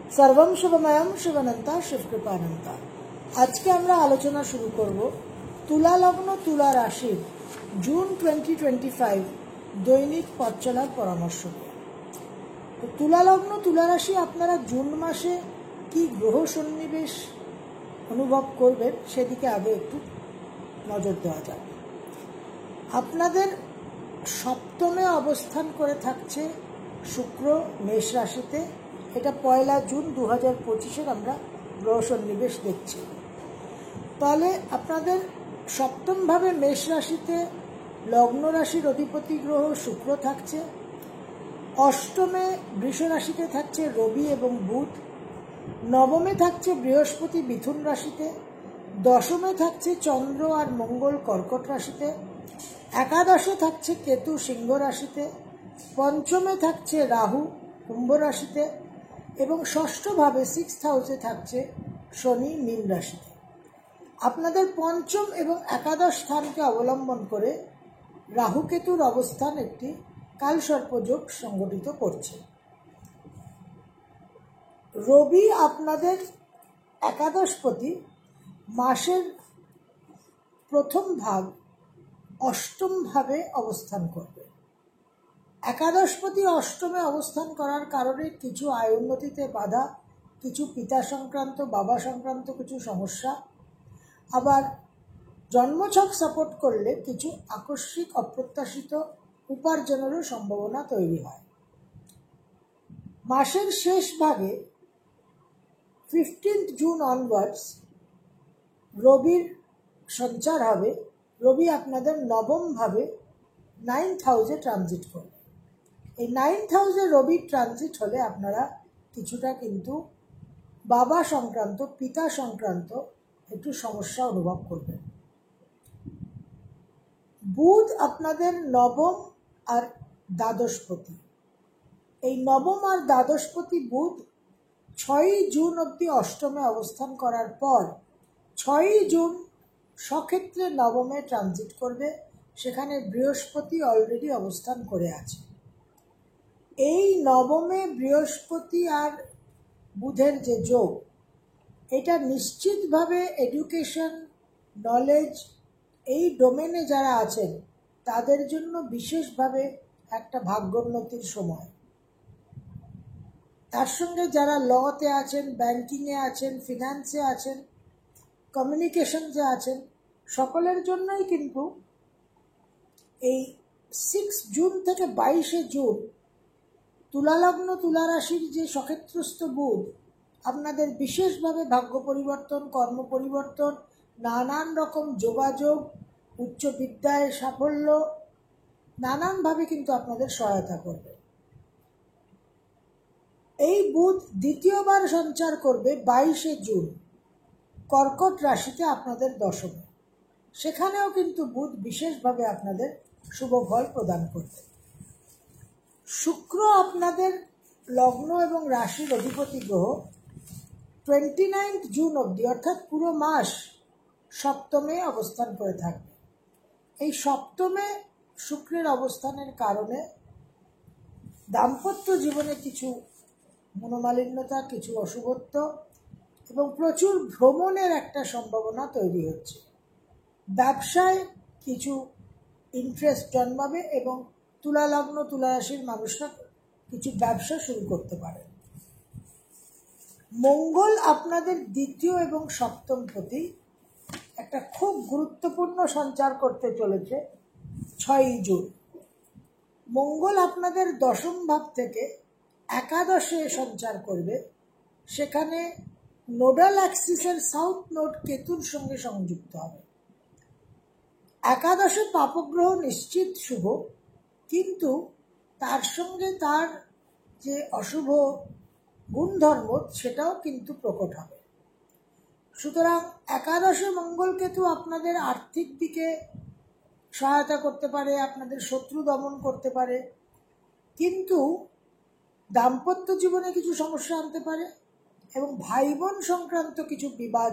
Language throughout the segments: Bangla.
सर्वम शुभमयम शिवनंता शिवकृपानंता। आज के আমরা আলোচনা শুরু করব তুলা লগ্ন তুলা রাশির জুন 2025 দৈনিক পথ চলার পরামর্শ। তো তুলা লগ্ন তুলা রাশি আপনারা জুন মাসে কি গ্রহ সন্নিবেশ অনুভব করবেন সেদিকে আগে একটু নজর দেওয়া যাক। আপনাদের সপ্তমে অবস্থান করে থাকছে শুক্র মেষ রাশিতে। এটা 1 জুন 2025 আমরা গ্রহ সন্নিবেশ দেখছি। তাহলে আপনাদের সপ্তমভাবে মেষ রাশিতে লগ্ন রাশির অধিপতি গ্রহ শুক্র থাকছে। অষ্টমে বৃষ রাশিতে থাকছে রবি এবং বুধ। নবমে থাকছে বৃহস্পতি মিথুন রাশিতে। দশমে থাকছে চন্দ্র আর মঙ্গল কর্কট রাশিতে। একাদশে থাকছে কেতু সিংহ রাশিতে। পঞ্চমে থাকছে রাহু কুম্ভ রাশিতে এবং ষষ্ঠভাবে 6th হাউসে থাকছে শনি মীন রাশিতে। আপনাদের পঞ্চম এবং একাদশ স্থানকে অবলম্বন করে রাহু কেতুর অবস্থান একটি কালসর্পযোগ সংগঠিত করছে। রবি আপনাদের একাদশপতি মাসের প্রথম ভাগ অষ্টম ভাবে অবস্থান করবে। একাদশপতি অষ্টমে অবস্থান করার কারণে কিছু আয় উন্নতিতে বাধা, কিছু পিতা সংক্রান্ত বাবা সংক্রান্ত কিছু সমস্যা, আবার জন্মছক সাপোর্ট করলে কিছু আকস্মিক অপ্রত্যাশিত উপার্জনেরও সম্ভাবনা তৈরি হয়। মাসের শেষ ভাগে 15th জুন অনওয়ার্ডস রবির সঞ্চার হবে। রবি আপনাদের নবম ভাবে 9th হাউসে ট্রানজিট করবে। এই 9th হাউসে রবির ট্রানজিট হলে আপনারা কিছুটা কিন্তু বাবা সংক্রান্ত পিতা সংক্রান্ত একটু সমস্যা অনুভব করবেন। বুধ আপনাদের নবম আর দ্বাদশপতি। এই নবম আর দ্বাদশপতি বুধ 6ই জুন অবধি অষ্টমে অবস্থান করার পর 6ই জুন স্বক্ষেত্রে নবমে ট্রানজিট করবে। সেখানে বৃহস্পতি অলরেডি অবস্থান করে আছে। এই নবমে বৃহস্পতি আর বুধের যে যোগ, এটা নিশ্চিতভাবে এডুকেশন নলেজ এই ডোমেনে যারা আছেন তাদের জন্য বিশেষভাবে একটা ভাগ্যোন্নতির সময়। তার সঙ্গে যারা লতে আছেন, ব্যাংকিংয়ে আছেন, ফিনান্সে আছেন, কমিউনিকেশনসে আছেন, সকলের জন্যই কিন্তু এই 6 জুন থেকে 22শে জুন তুলালগ্ন তুলা রাশির যে সক্ষেত্রস্থ বুধ আপনাদের বিশেষভাবে ভাগ্য পরিবর্তন, কর্ম পরিবর্তন, নানান রকম যোগাযোগ, উচ্চ বিদ্যায় সাফল্য নানানভাবে কিন্তু আপনাদের সহায়তা করবে। এই বুধ দ্বিতীয়বার সঞ্চার করবে 22শে জুন কর্কট রাশিতে আপনাদের দশমে। সেখানেও কিন্তু বুধ বিশেষভাবে আপনাদের শুভ ফল প্রদান করবে। শুক্র আপনাদের লগ্ন এবং রাশির অধিপতি গ্রহ 29th জুন অবধি অর্থাৎ পুরো মাস সপ্তমে অবস্থান করে থাকবে। এই সপ্তমে শুক্রের অবস্থানের কারণে দাম্পত্য জীবনে কিছু মনোমালিন্যতা, কিছু অশুভত্ব এবং প্রচুর ভ্রমণের একটা সম্ভাবনা তৈরি হচ্ছে। ব্যবসায় কিছু ইন্টারেস্ট জন্মাবে এবং তুলা লগ্ন তুলা রাশির মানুষরা কিছু ব্যবসা শুরু করতে পারে। মঙ্গল আপনাদের দ্বিতীয় এবং সপ্তম পতি একটা খুব গুরুত্বপূর্ণ সঞ্চার করতে চলেছে 6ই জুন। মঙ্গল আপনাদের দশম ভাব থেকে একাদশে সঞ্চার করবে। সেখানে নোডাল অ্যাক্সিসের সাউথ নোড কেতুর সঙ্গে সংযুক্ত হবে। একাদশে পাপগ্রহ নিশ্চিত শুভ, কিন্তু তার সঙ্গে তার যে অশুভ গুণধর্ম সেটাও কিন্তু প্রকট হবে। সুতরাং একাদশে মঙ্গল কেতু আপনাদের আর্থিক দিকে সহায়তা করতে পারে, আপনাদের শত্রু দমন করতে পারে, কিন্তু দাম্পত্য জীবনে কিছু সমস্যা আনতে পারে এবং ভাই বোন সংক্রান্ত কিছু বিবাদ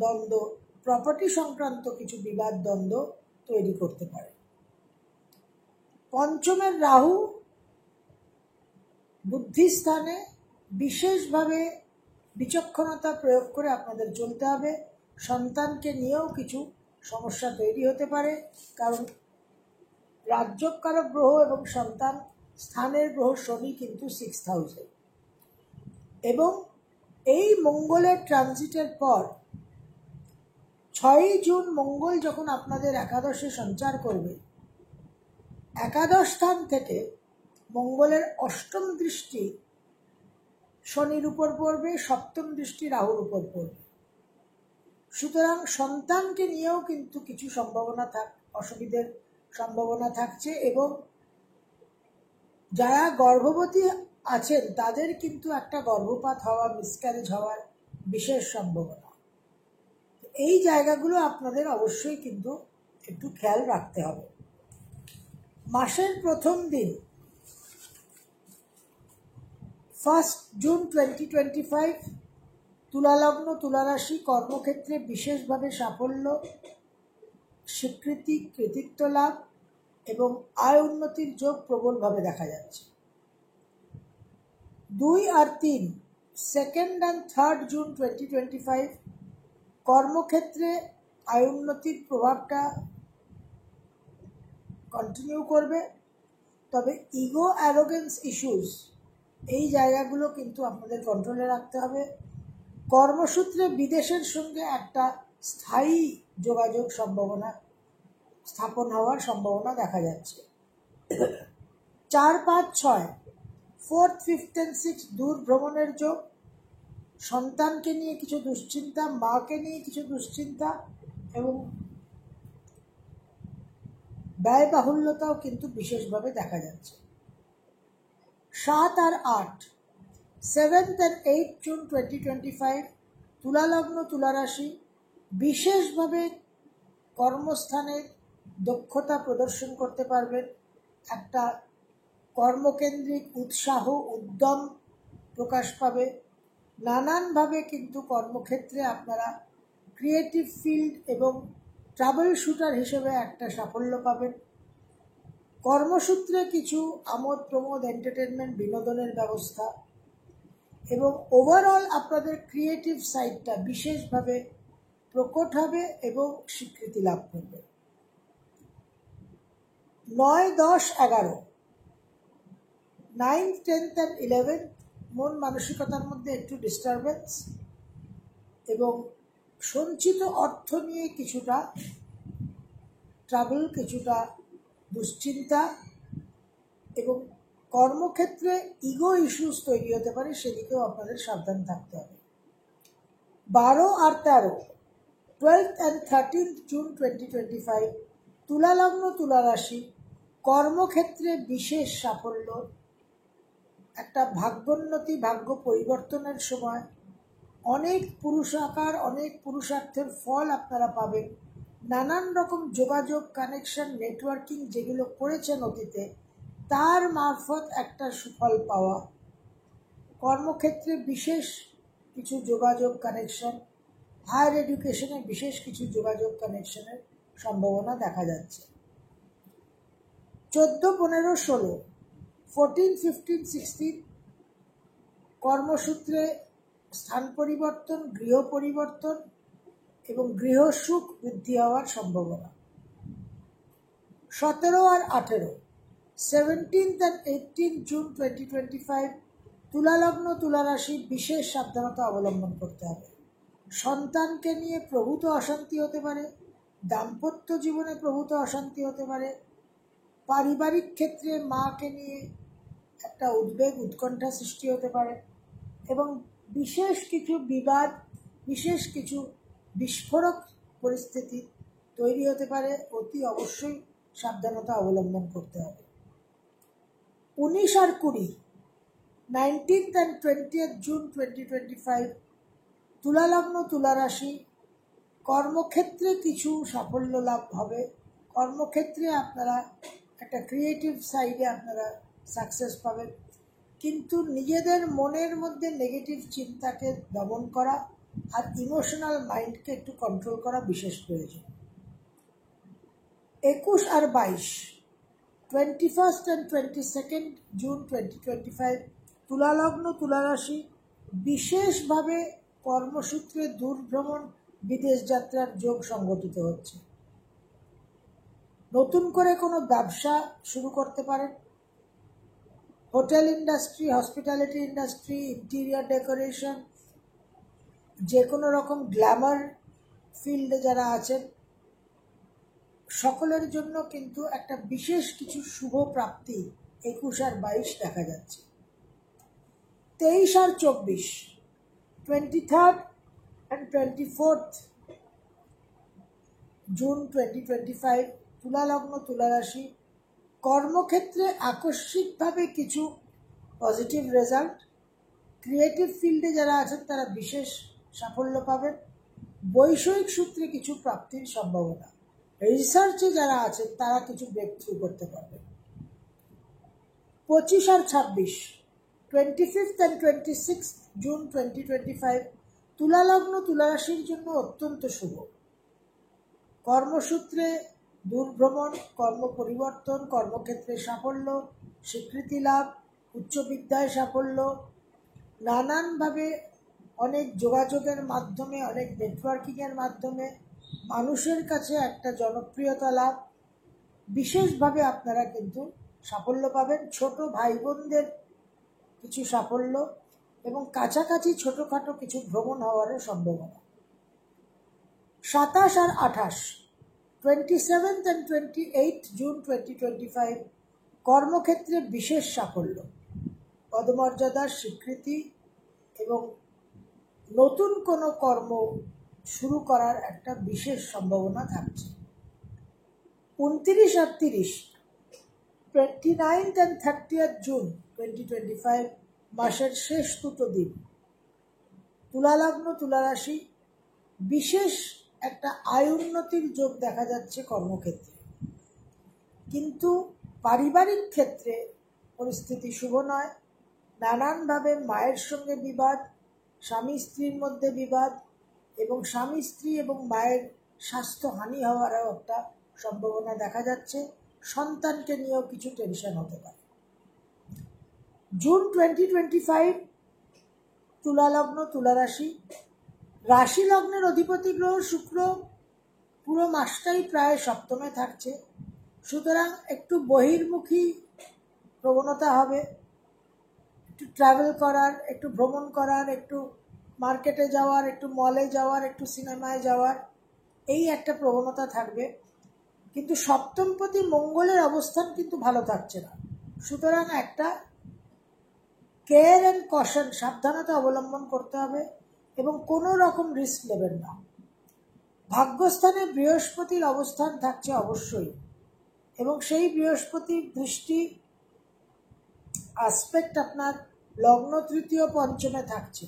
দ্বন্দ্ব, প্রপার্টি সংক্রান্ত কিছু বিবাদ দ্বন্দ্ব তৈরি করতে পারে। পঞ্চমের রাহু বুদ্ধিস্থানে বিশেষভাবে বিচক্ষণতা প্রয়োগ করে আপনাদের চলতে হবে। সন্তানকে নিয়েও কিছু সমস্যা তৈরি হতে পারে, কারণ রাজ্যকারক গ্রহ এবং সন্তান স্থানের গ্রহ শনি কিন্তু 6th হাউসে, এবং এই মঙ্গলের ট্রানজিটের পর 6ই জুন মঙ্গল যখন আপনাদের একাদশে সঞ্চার করবে, একাদশ স্থান থেকে মঙ্গলের অষ্টম দৃষ্টি শনির উপর পড়বে, সপ্তম দৃষ্টি রাহুর উপর পড়বে। সুতরাং সন্তানকে নিয়েও কিন্তু কিছু অসুবিধার সম্ভাবনা থাকছে, এবং যারা গর্ভবতী আছেন তাদের কিন্তু একটা গর্ভপাত হওয়া, মিসক্যারেজ হওয়ার বিশেষ সম্ভাবনা। এই জায়গাগুলো আপনাদের অবশ্যই কিন্তু একটু খেয়াল রাখতে হবে। মাসের প্রথম দিন 1 জুন 2025, তুলা লগ্ন তুলা রাশি, কর্মক্ষেত্রে বিশেষভাবে সাফল্য, স্বীকৃতি, কৃতিত্ব লাভ এবং আয় উন্নতির যোগ প্রবলভাবে দেখা যাচ্ছে। 2 আর 3, 2nd and 3rd জুন 2025, কর্মক্ষেত্রে আয় উন্নতির প্রভাবটা কন্টিনিউ করবে, তবে ইগো অ্যারোগেন্স ইস্যুস এই জায়গাগুলো কিন্তু আপনাদের কন্ট্রোলে রাখতে হবে। কর্মসূত্রে বিদেশের সঙ্গে একটা স্থায়ী যোগাযোগ স্থাপন হওয়ার সম্ভাবনা দেখা যাচ্ছে। 4, 5, 6, 4th, 5th and 6 দূর ভ্রমণের যোগ, সন্তানকে নিয়ে কিছু দুশ্চিন্তা, মাকে নিয়ে কিছু দুশ্চিন্তা এবং ব্যয়বাহুল্যতাও কিন্তু বিশেষভাবে দেখা যাচ্ছে। 7 আর 8, 7th and 8th জুন 2025, তুলা লগ্ন তুলা রাশি, বিশেষভাবে কর্মস্থানে দক্ষতা প্রদর্শন করতে পারবেন, একটা কর্মকেন্দ্রিক উৎসাহ উদ্যম প্রকাশ পাবে। নানানভাবে কিন্তু কর্মক্ষেত্রে আপনারা ক্রিয়েটিভ ফিল্ড এবং ট্রাভেল শুটার হিসেবে একটা সাফল্য পাবেন। কর্মসূত্রে কিছু আমোদ প্রমোদ, এন্টারটেনমেন্ট, বিনোদনের ব্যবস্থা, এবং ওভারঅল আপনাদের ক্রিয়েটিভ সাইডটা বিশেষভাবে প্রকট হবে এবং স্বীকৃতি লাভ করবে। 9, 10, 11, 9th, 10th and 11th মন মানসিকতার মধ্যে একটু ডিস্টারবেন্স এবং সঞ্চিত অর্থ নিয়ে কিছুটা ট্রাভেল, কিছুটা দুশ্চিন্তা, এবং কর্মক্ষেত্রে ইগো ইস্যুস তৈরি হতে পারে, সেদিকেও আপনাদের সাবধান থাকতে হবে। 12 আর 13, 12th and 13th জুন 2025, তুলা লগ্ন তুলা রাশি, কর্মক্ষেত্রে বিশেষ সাফল্য, একটা ভাগ্যোন্নতি, ভাগ্য পরিবর্তনের সময় অনেক পুরুষার্থের ফল আপনারা পাবেন। নানান রকম যোগাযোগ, কানেকশন, নেটওয়ার্কিং যেগুলো করেছেন অতীতে, তার মারফত একটা সুফল পাওয়া, কর্মক্ষেত্রে বিশেষ কিছু যোগাযোগ কানেকশন, হায়ার এডুকেশনে বিশেষ কিছু যোগাযোগ কানেকশনের সম্ভাবনা দেখা যাচ্ছে। 14, 15, 16, 14, 15, 16 কর্মসূত্রে স্থান পরিবর্তন, গৃহ পরিবর্তন এবং গৃহসুখ বৃদ্ধি হওয়ার সম্ভাবনা। 17 আর 18, 17th and 18th জুন 2025, তুলা লগ্ন তুলা রাশি, বিশেষ সাবধানতা অবলম্বন করতে হবে। সন্তানকে নিয়ে প্রভূত অশান্তি হতে পারে, দাম্পত্য জীবনে প্রভূত অশান্তি হতে পারে, পারিবারিক ক্ষেত্রে মাকে নিয়ে একটা উদ্বেগ উৎকণ্ঠা সৃষ্টি হতে পারে, এবং বিশেষ কিছু বিবাদ, বিশেষ কিছু বিস্ফোরক পরিস্থিতি তৈরি হতে পারে। অতি অবশ্যই সাবধানতা অবলম্বন করতে হবে। 19 আর 20, 19th and 20th জুন 2025, তুলা লগ্ন তুলা রাশি, কর্মক্ষেত্রে কিছু সাফল্য লাভ হবে। কর্মক্ষেত্রে আপনারা একটা ক্রিয়েটিভ সাইডে আপনারা সাকসেস পাবেন, কিন্তু নিজেদের মনের মধ্যে নেগেটিভ চিন্তাকে দমন করা আর ইমোশনাল মাইন্ডকে একটু কন্ট্রোল করা বিশেষ প্রয়োজন। 21 আর 22, 21st and 22nd জুন 2025, তুলা লগ্ন তুলা রাশি বিশেষভাবে কর্মসূত্রে দূরভ্রমণ বিদেশ যাত্রার যোগ সংগঠিত হচ্ছে। নতুন করে কোনো ব্যবসা শুরু করতে পারেন। Hotel industry, hospitality industry, interior decoration, যে কোনো রকম গ্ল্যামার ফিল্ডে যারা আছেন সকলের জন্য কিন্তু একটা বিশেষ কিছু শুভ প্রাপ্তি 21 আর 22 দেখা যাচ্ছে। 23 আর 24, 23rd and 24th জুন 2025 তুলা লগ্ন তুলা রাশি কর্মক্ষেত্রে আকস্মিকভাবে কিছু পজিটিভ রেজাল্ট। ক্রিয়েটিভ ফিল্ডে যারা আছেন তারা বিশেষ সাফল্য পাবেন। বৈষয়িক সূত্রে কিছু প্রাপ্তির সম্ভাবনা। রিসার্চে যারা আছেন তারা কিছু ব্রেক থ্রু করতে পারবেন। 25 আর 26, 25th and 26th জুন 2025 তুলা লগ্ন তুলা রাশির জন্য অত্যন্ত শুভ। কর্মসূত্রে দূরভ্রমণ, কর্ম পরিবর্তন, কর্মক্ষেত্রে সাফল্য, স্বীকৃতি লাভ, উচ্চ বিদ্যায় সাফল্য, নানানভাবে অনেক যোগাযোগের মাধ্যমে, অনেক নেটওয়ার্কিংয়ের মাধ্যমে মানুষের কাছে একটা জনপ্রিয়তা লাভ, বিশেষভাবে আপনারা কিন্তু সাফল্য পাবেন। ছোট ভাই বোনদের কিছু সাফল্য এবং কাছাকাছি ছোটোখাটো কিছু ভ্রমণ হওয়ারও সম্ভাবনা। 27 আর 28, 27th and 28th জুন 2025 কর্মক্ষেত্রে বিশেষ সাফল্য, পদমর্যাদার স্বীকৃতি এবং নতুন কোনো কর্ম শুরু করার একটা বিশেষ সম্ভাবনা থাকছে। 29 আর 30, 29th and 30th জুন 2025 মাসের শেষ দুটো দিন তুলা লগ্ন তুলা রাশি বিশেষ একটা আয় উন্নতির যোগ দেখা যাচ্ছে কর্মক্ষেত্রে, কিন্তু পারিবারিক ক্ষেত্রে পরিস্থিতি শুভ নয়। নানানভাবে মায়ের সঙ্গে বিবাদ, স্বামী স্ত্রীর মধ্যে বিবাদ এবং স্বামী স্ত্রী এবং মায়ের স্বাস্থ্যহানি হওয়ারও একটা সম্ভাবনা দেখা যাচ্ছে। সন্তানকে নিয়েও কিছু টেনশন হতে পারে। জুন 2025 তুলা লগ্ন তুলা রাশি, রাশি লগ্নের অধিপতি গ্রহ শুক্র পুরো মাসটাই প্রায় সপ্তমে থাকছে, সুতরাং একটু বহির্মুখী প্রবণতা হবে। একটু ট্রাভেল করার, একটু ভ্রমণ করার, একটু মার্কেটে যাওয়ার, একটু মলে যাওয়ার, একটু সিনেমায় যাওয়ার, এই একটা প্রবণতা থাকবে। কিন্তু সপ্তমপতি মঙ্গলের অবস্থান কিন্তু ভালো থাকছে না, সুতরাং একটা কেয়ার অ্যান্ড কশন, সাবধানতা অবলম্বন করতে হবে এবং কোনো রকম রিস্ক নেবেন না। ভাগ্যস্থানে বৃহস্পতির অবস্থান থাকছে অবশ্যই, এবং সেই বৃহস্পতির দৃষ্টি আসপেক্ট আপনার লগ্ন তৃতীয় পঞ্চমে থাকছে,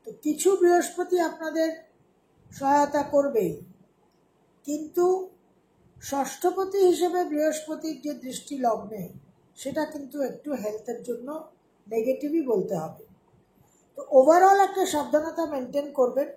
তো কিছু বৃহস্পতি আপনাদের সহায়তা করবেই, কিন্তু ষষ্ঠপতি হিসেবে বৃহস্পতির যে দৃষ্টি লগ্নে, সেটা কিন্তু একটু হেলথের জন্য নেগেটিভই বলতে হবে। তো ওভারঅল একটা সাবধানতা মেনটেন করবেন।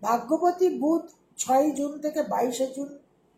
ভাগ্যপতি বুধ 6 জুন থেকে 22 জুন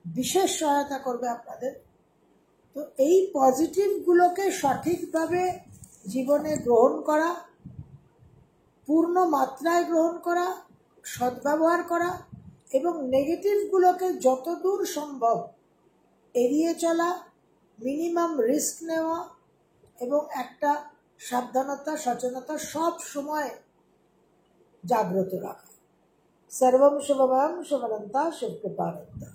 বিশেষ সহায়তা করবে আপনাদের। তো এই পজিটিভগুলোকে সঠিকভাবে জীবনে গ্রহণ করা, পূর্ণ মাত্রায় গ্রহণ করা, সদ্ব্যবহার করা এবং নেগেটিভগুলোকে যতদূর সম্ভব এড়িয়ে চলা, মিনিমাম রিস্ক নেওয়া এবং একটা সাবধানতা সচেতনতা সব সময় জাগ্রত রাখা। सर्वं शुभमयं शुभनन्ता शिवकृपानन्ता।